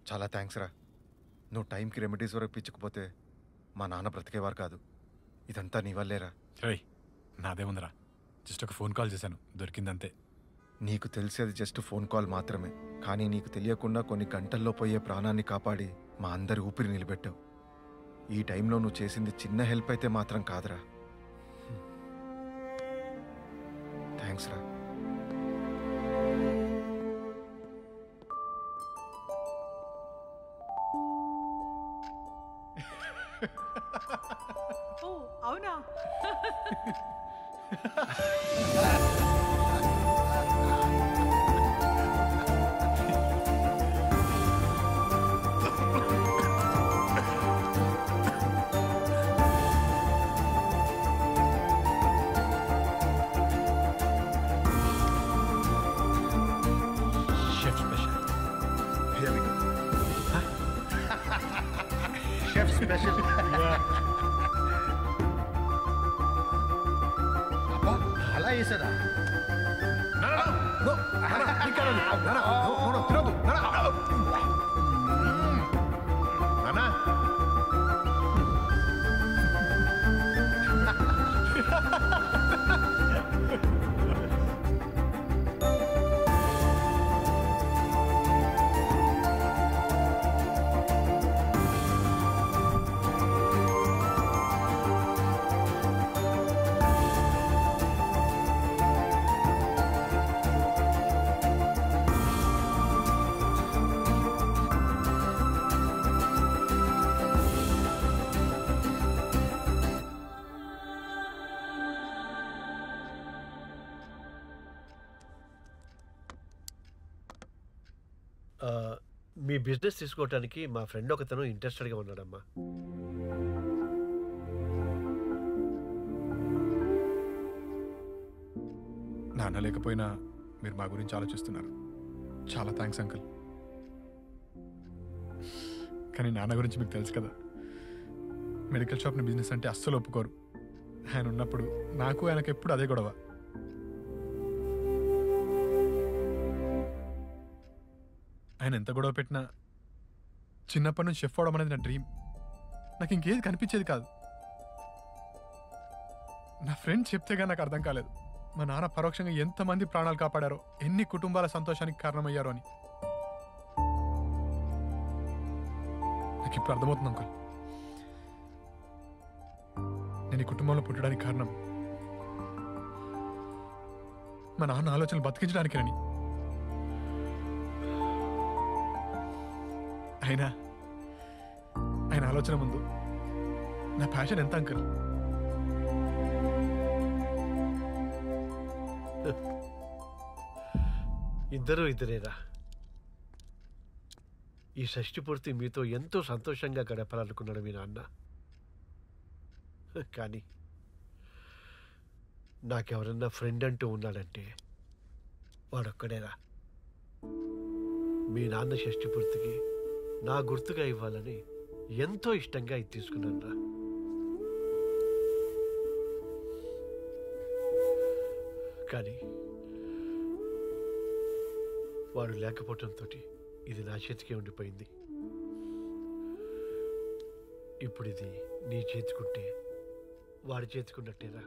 చాలా థ్యాంక్స్ రా. నువ్వు టైంకి రెమెడీస్ వరకు పిచ్చుకుపోతే మా నాన్న బ్రతికేవారు కాదు. ఇదంతా నీ వల్లేరా. రై నాదేముందిరా, జస్ట్ ఒక ఫోన్ కాల్ చేశాను, దొరికిందంతే. నీకు తెలిసేది జస్ట్ ఫోన్ కాల్ మాత్రమే, కానీ నీకు తెలియకుండా కొన్ని గంటల్లో పోయే ప్రాణాన్ని కాపాడి మా అందరి ఊపిరి నిలబెట్టావు. ఈ టైంలో నువ్వు చేసింది చిన్న హెల్ప్ అయితే మాత్రం కాదురా. థ్యాంక్స్ రా. అవునా? Chef special. Here we go. Chef special. అబ్బా అలా వేసారా? మీ బిజినెస్ తీసుకోవటానికి మా ఫ్రెండ్ ఒకతను ఇంట్రెస్టెడ్గా ఉన్నాడమ్మా. నాన్న లేకపోయినా మీరు మా గురించి ఆలోచిస్తున్నారు. చాలా థ్యాంక్స్ అంకుల్. కానీ నాన్న గురించి మీకు తెలుసు కదా, మెడికల్ షాప్ని బిజినెస్ అంటే అస్సలు ఒప్పుకోరు. ఆయన ఉన్నప్పుడు నాకు ఆయనకు ఎప్పుడు అదే గొడవ. ఆయన ఎంత గొడవ పెట్టినా చిన్నప్పటి నుంచి షెఫ్ అవడం అనేది నా డ్రీమ్. నాకు ఇంకేది కనిపించేది కాదు. నా ఫ్రెండ్ చెప్తేగా నాకు అర్థం కాలేదు మా నాన్న పరోక్షంగా ఎంతమంది ప్రాణాలు కాపాడారో, ఎన్ని కుటుంబాల సంతోషానికి కారణమయ్యారో అని. నాకు ఇప్పుడు అర్థమవుతుంది అంకుల్, నేను ఈ కుటుంబంలో పుట్టడానికి కారణం మా నాన్న ఆలోచనలు బతికించడానికేనని. అయినా ఆయన ఆలోచన ముందు నా ప్యాషన్ ఎంత అంకుల్? ఇద్దరు ఇద్దరేరా. ఈ షష్ఠి పూర్తి మీతో ఎంతో సంతోషంగా గడపాలనుకున్నాడు మీ నాన్న. కానీ నాకెవరన్నా ఫ్రెండ్ అంటూ ఉన్నాడంటే వాడొక్కడేరా. మీ నాన్న షష్ఠి పూర్తికి నా గుర్తుగా ఇవ్వాలని ఎంతో ఇష్టంగా ఇది తీసుకున్నాను రా. కానీ వాడు లేకపోవడంతో ఇది నా చేతికే ఉండిపోయింది. ఇప్పుడు ఇది నీ చేతికుంటే వాడి చేతికున్నట్టేరా.